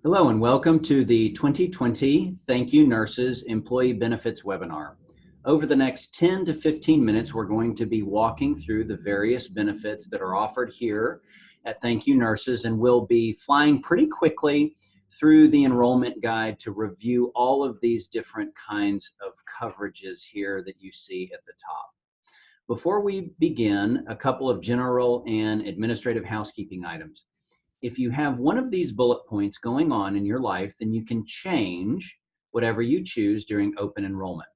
Hello and welcome to the 2020 Thank You Nurses Employee Benefits webinar. Over the next 10 to 15 minutes, we're going to be walking through the various benefits that are offered here at Thank You Nurses, and we'll be flying pretty quickly through the enrollment guide to review all of these different kinds of coverages here that you see at the top. Before we begin, a couple of general and administrative housekeeping items. If you have one of these bullet points going on in your life, then you can change whatever you choose during open enrollment.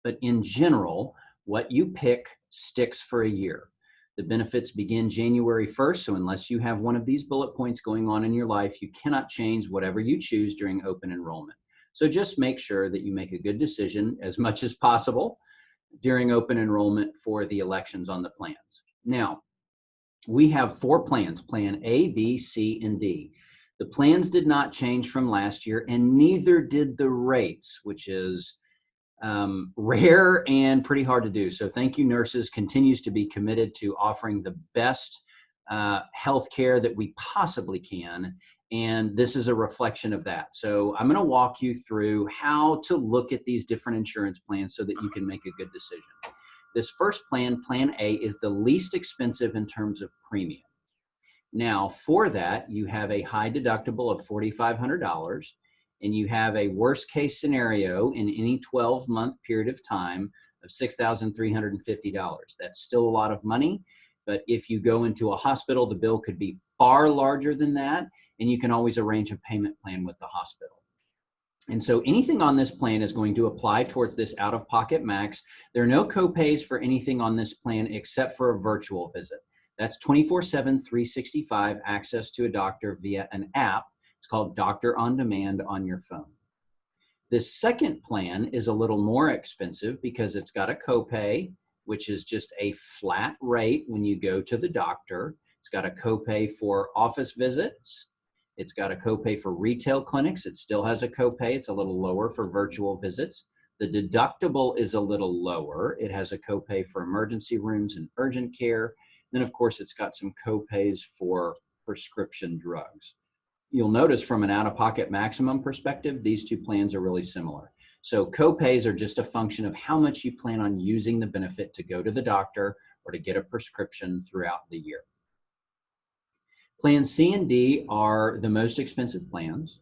But in general, what you pick sticks for a year. The benefits begin January 1st, so unless you have one of these bullet points going on in your life, you cannot change whatever you choose during open enrollment. So just make sure that you make a good decision as much as possible during open enrollment for the elections on the plans. Now, we have four plans, Plan A, B, C, and D. The plans did not change from last year, and neither did the rates, which is rare and pretty hard to do. So Thank You Nurses continues to be committed to offering the best health care that we possibly can, and this is a reflection of that. So I'm going to walk you through how to look at these different insurance plans so that you can make a good decision. This first plan, Plan A, is the least expensive in terms of premium. Now, for that, you have a high deductible of $4,500, and you have a worst case scenario in any 12-month period of time of $6,350. That's still a lot of money, but if you go into a hospital, the bill could be far larger than that, and you can always arrange a payment plan with the hospital. And so anything on this plan is going to apply towards this out-of-pocket max. There are no copays for anything on this plan except for a virtual visit. That's 24/7, 365 access to a doctor via an app. It's called Doctor on Demand on your phone. This second plan is a little more expensive because it's got a copay, which is just a flat rate when you go to the doctor. It's got a copay for office visits. It's got a copay for retail clinics. It still has a copay. It's a little lower for virtual visits. The deductible is a little lower. It has a copay for emergency rooms and urgent care. Then, of course, it's got some copays for prescription drugs. You'll notice from an out-of-pocket maximum perspective, these two plans are really similar. So copays are just a function of how much you plan on using the benefit to go to the doctor or to get a prescription throughout the year. Plans C and D are the most expensive plans,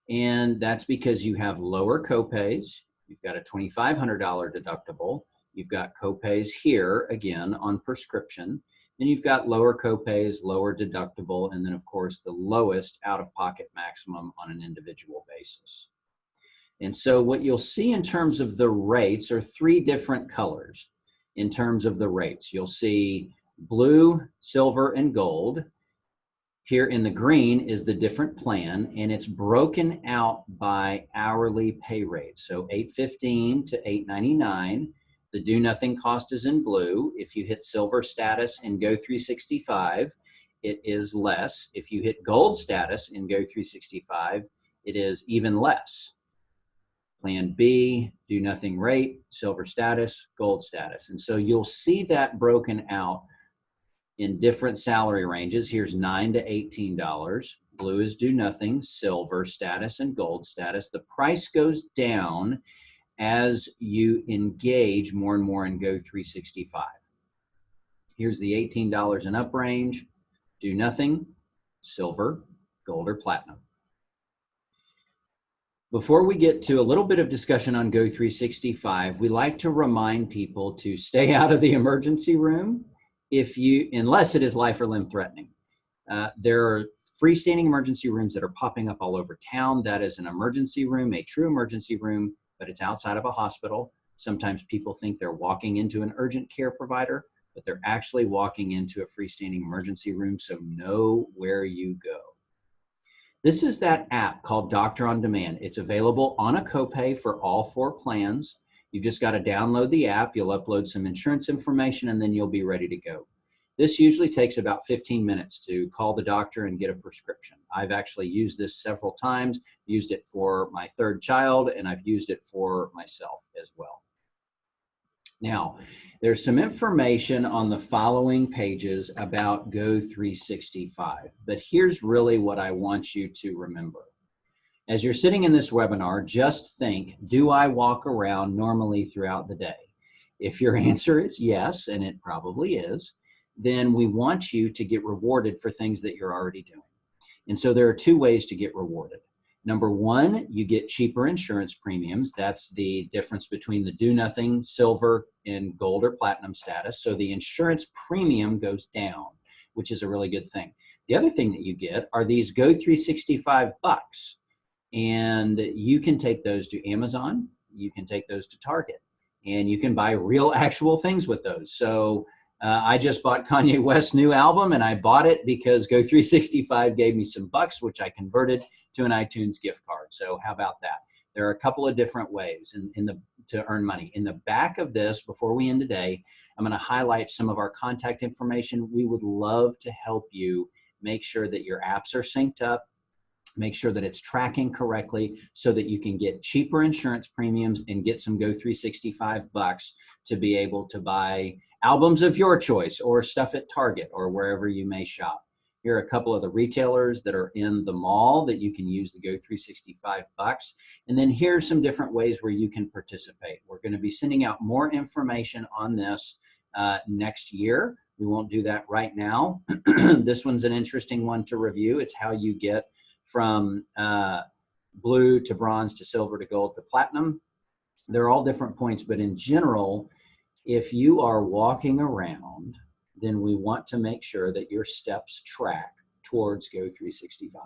and that's because you have lower copays. You've got a $2,500 deductible. You've got copays here, again, on prescription. And you've got lower copays, lower deductible, and then, of course, the lowest out-of-pocket maximum on an individual basis. And so what you'll see in terms of the rates are three different colors in terms of the rates. You'll see blue, silver, and gold. Here in the green is the different plan, and it's broken out by hourly pay rate. So $8.15 to $8.99. The do nothing cost is in blue. If you hit silver status and go 365, it is less. If you hit gold status and go 365, it is even less. Plan B, do nothing rate, silver status, gold status. And so you'll see that broken out in different salary ranges. Here's $9 to $18. Blue is do nothing, silver status, and gold status. The price goes down as you engage more and more and go 365. Here's the $18 and up range, do nothing, silver, gold, or platinum. Before we get to a little bit of discussion on Go 365, we like to remind people to stay out of the emergency room unless it is life or limb threatening. There are freestanding emergency rooms that are popping up all over town. That is an emergency room, a true emergency room, but it's outside of a hospital. Sometimes people think they're walking into an urgent care provider, but they're actually walking into a freestanding emergency room, so know where you go. This is that app called Doctor on Demand. It's available on a copay for all four plans. You've just got to download the app, you'll upload some insurance information, and then you'll be ready to go. This usually takes about 15 minutes to call the doctor and get a prescription. I've actually used this several times, used it for my third child, and I've used it for myself as well. Now, there's some information on the following pages about Go 365, but here's really what I want you to remember. As you're sitting in this webinar, just think, do I walk around normally throughout the day? If your answer is yes, and it probably is, then we want you to get rewarded for things that you're already doing. And so there are two ways to get rewarded. Number one, you get cheaper insurance premiums. That's the difference between the do nothing, silver, and gold or platinum status. So the insurance premium goes down, which is a really good thing. The other thing that you get are these Go 365 bucks. And you can take those to Amazon, you can take those to Target, and you can buy real actual things with those. So I just bought Kanye West's new album, and I bought it because Go 365 gave me some bucks, which I converted to an iTunes gift card. So how about that? There are a couple of different ways to earn money. In the back of this, before we end today, I'm going to highlight some of our contact information. We would love to help you make sure that your apps are synced up, make sure that it's tracking correctly so that you can get cheaper insurance premiums and get some Go 365 bucks to be able to buy albums of your choice or stuff at Target or wherever you may shop. Here are a couple of the retailers that are in the mall that you can use the Go 365 bucks. And then here's some different ways where you can participate. We're going to be sending out more information on this next year. We won't do that right now. This one's an interesting one to review. It's how you get from blue to bronze to silver to gold to platinum. They're all different points, but in general, if you are walking around, then we want to make sure that your steps track towards Go 365.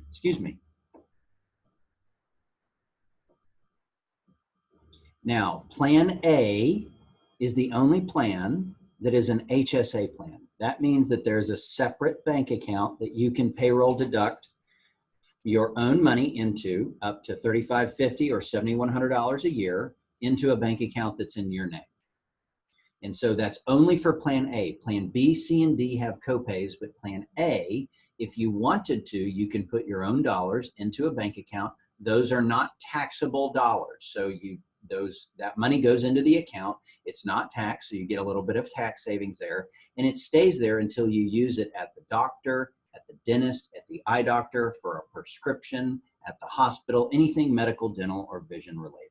Excuse me. Now, Plan A is the only plan that is an HSA plan. That means that there's a separate bank account that you can payroll deduct your own money into up to $3,550 or $7,100 a year into a bank account that's in your name. And so that's only for Plan A. Plan B, C, and D have copays, but Plan A, if you wanted to, you can put your own dollars into a bank account. Those are not taxable dollars. So that money goes into the account. It's not taxed, so you get a little bit of tax savings there, and it stays there until you use it at the doctor, at the dentist, at the eye doctor, for a prescription, at the hospital, anything medical, dental, or vision related.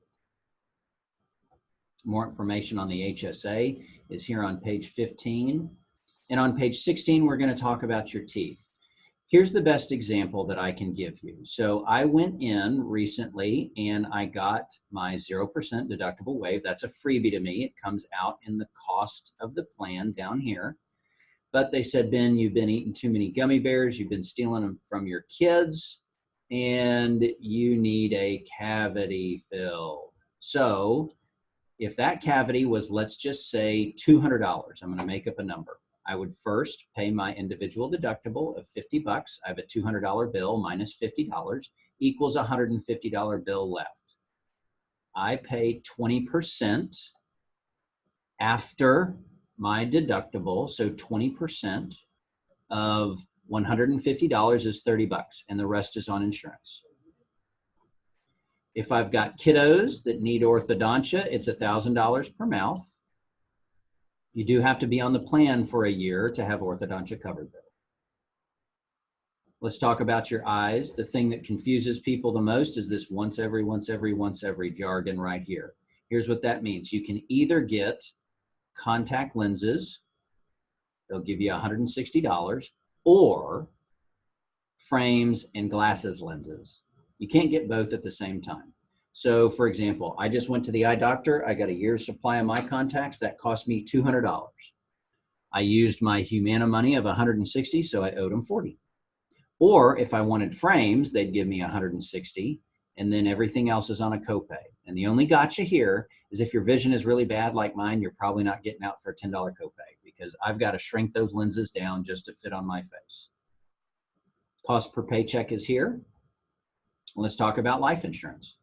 More information on the HSA is here on page 15. And on page 16, we're going to talk about your teeth. Here's the best example that I can give you. So I went in recently and I got my 0% deductible waive. That's a freebie to me. It comes out in the cost of the plan down here. But they said, Ben, you've been eating too many gummy bears. You've been stealing them from your kids and you need a cavity filled. So if that cavity was, let's just say $200, I'm going to make up a number. I would first pay my individual deductible of 50 bucks. I have a $200 bill minus $50 equals a $150 bill left. I pay 20% after my deductible. So 20% of $150 is 30 bucks and the rest is on insurance. If I've got kiddos that need orthodontia, it's $1,000 per mouth. You do have to be on the plan for a year to have orthodontia covered though. Let's talk about your eyes. The thing that confuses people the most is this once every jargon right here. Here's what that means. You can either get contact lenses, they'll give you $160, or frames and glasses lenses. You can't get both at the same time. So for example, I just went to the eye doctor. I got a year's supply of my contacts. That cost me $200. I used my Humana money of $160, so I owed them $40. Or if I wanted frames, they'd give me $160, and then everything else is on a copay. And the only gotcha here is if your vision is really bad like mine, you're probably not getting out for a $10 copay because I've got to shrink those lenses down just to fit on my face. Cost per paycheck is here. Let's talk about life insurance.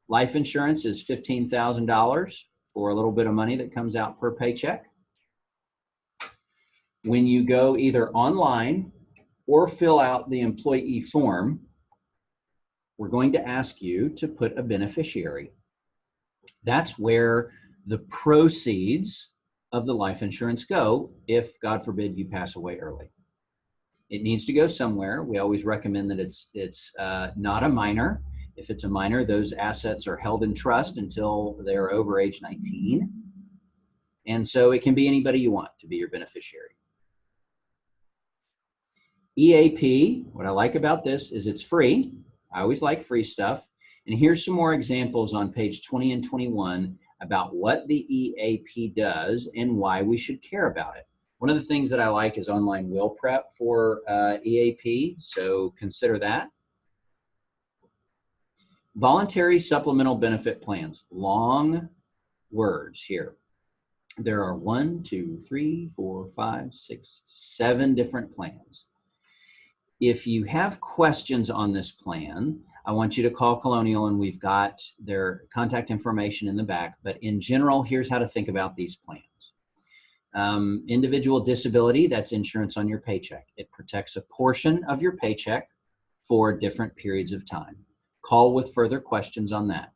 Life insurance is $15,000 for a little bit of money that comes out per paycheck. When you go either online or fill out the employee form, we're going to ask you to put a beneficiary. That's where the proceeds of the life insurance go if, God forbid, you pass away early. It needs to go somewhere. We always recommend that it's not a minor. If it's a minor, those assets are held in trust until they're over age 19. And so it can be anybody you want to be your beneficiary. EAP, what I like about this is it's free. I always like free stuff. And here's some more examples on page 20 and 21 about what the EAP does and why we should care about it. One of the things that I like is online will prep for EAP, so consider that. Voluntary supplemental benefit plans, long words here. There are 1, 2, 3, 4, 5, 6, 7 different plans. If you have questions on this plan, I want you to call Colonial, and we've got their contact information in the back. But in general, here's how to think about these plans. Individual disability, that's insurance on your paycheck. It protects a portion of your paycheck for different periods of time. Call with further questions on that.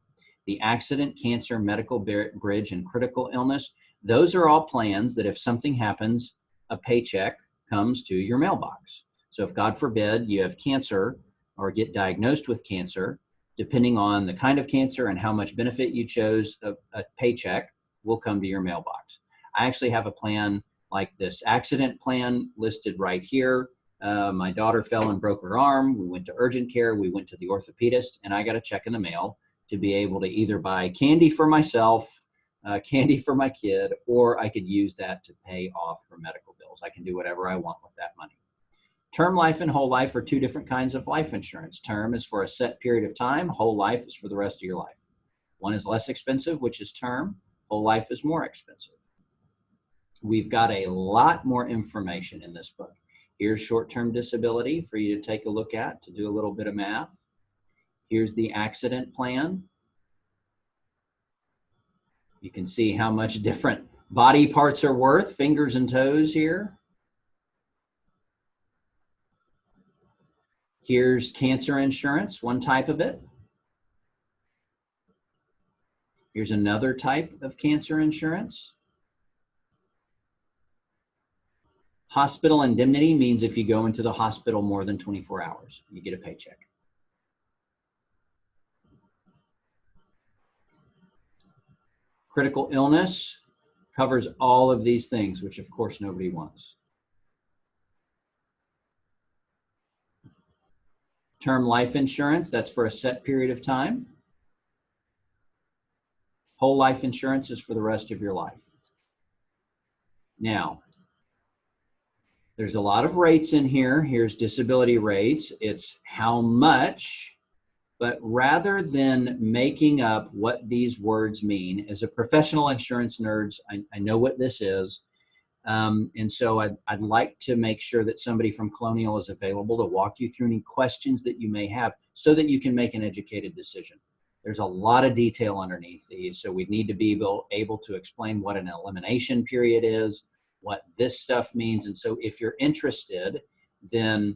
The accident, cancer, medical bridge, and critical illness, those are all plans that if something happens, a paycheck comes to your mailbox. So if God forbid you have cancer or get diagnosed with cancer, depending on the kind of cancer and how much benefit you chose, a paycheck will come to your mailbox. I actually have a plan like this accident plan listed right here. My daughter fell and broke her arm. We went to urgent care. We went to the orthopedist, and I got a check in the mail to be able to either buy candy for myself, candy for my kid, or I could use that to pay off for medical bills. I can do whatever I want with that money. Term life and whole life are two different kinds of life insurance. Term is for a set period of time. Whole life is for the rest of your life. One is less expensive, which is term. Whole life is more expensive. We've got a lot more information in this book. Here's short-term disability for you to take a look at, to do a little bit of math. Here's the accident plan. You can see how much different body parts are worth, fingers and toes here. Here's cancer insurance, one type of it. Here's another type of cancer insurance. Hospital indemnity means if you go into the hospital more than 24 hours, you get a paycheck. Critical illness covers all of these things, which of course nobody wants. Term life insurance, that's for a set period of time. Whole life insurance is for the rest of your life. Now, there's a lot of rates in here. Here's disability rates. It's how much, but rather than making up what these words mean, as a professional insurance nerd, I know what this is. And so I'd like to make sure that somebody from Colonial is available to walk you through any questions that you may have so that you can make an educated decision. There's a lot of detail underneath these, so we need to be able to explain what an elimination period is, what this stuff means. And so if you're interested, then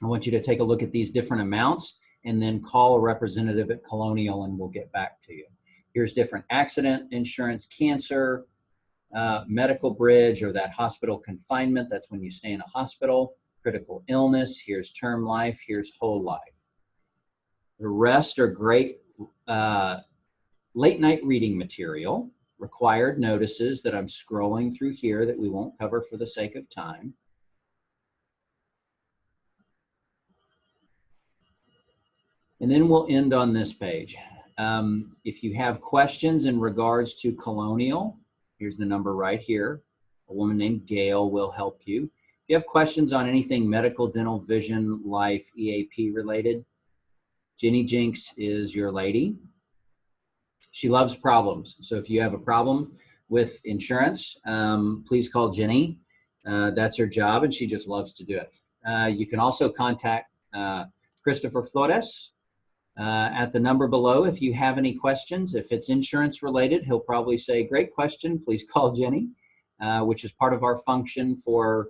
I want you to take a look at these different amounts and then call a representative at Colonial and we'll get back to you. Here's different accident insurance, cancer, medical bridge, or that hospital confinement. That's when you stay in a hospital. Critical illness. Here's term life. Here's whole life. The rest are great late night reading material, required notices that I'm scrolling through here that we won't cover for the sake of time. And then we'll end on this page. If you have questions in regards to Colonial, here's the number right here. A woman named Gail will help you. If you have questions on anything medical, dental, vision, life, EAP related, Jenny Jinks is your lady. She loves problems. So if you have a problem with insurance, please call Jenny. That's her job, and she just loves to do it. You can also contact Christopher Flores at the number below if you have any questions. If it's insurance related, he'll probably say, great question, please call Jenny, which is part of our function for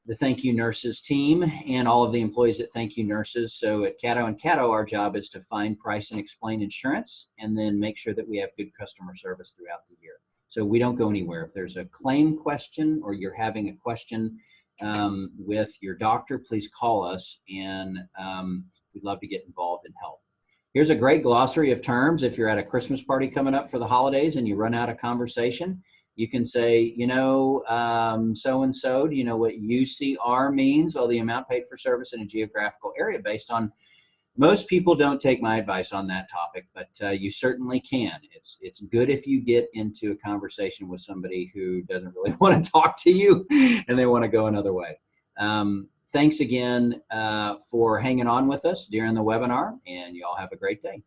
the Thank You Nurses team and all of the employees at Thank You Nurses. So at Catto&Catto, our job is to find, price, and explain insurance, and then make sure that we have good customer service throughout the year. So we don't go anywhere. If there's a claim question or you're having a question with your doctor, please call us, and we'd love to get involved and help. Here's a great glossary of terms. If you're at a Christmas party coming up for the holidays and you run out of conversation, you can say, so-and-so, do you know what UCR means? Well, the amount paid for service in a geographical area based on, most people don't take my advice on that topic, but you certainly can. It's good if you get into a conversation with somebody who doesn't really want to talk to you and they want to go another way. Thanks again for hanging on with us during the webinar, and you all have a great day.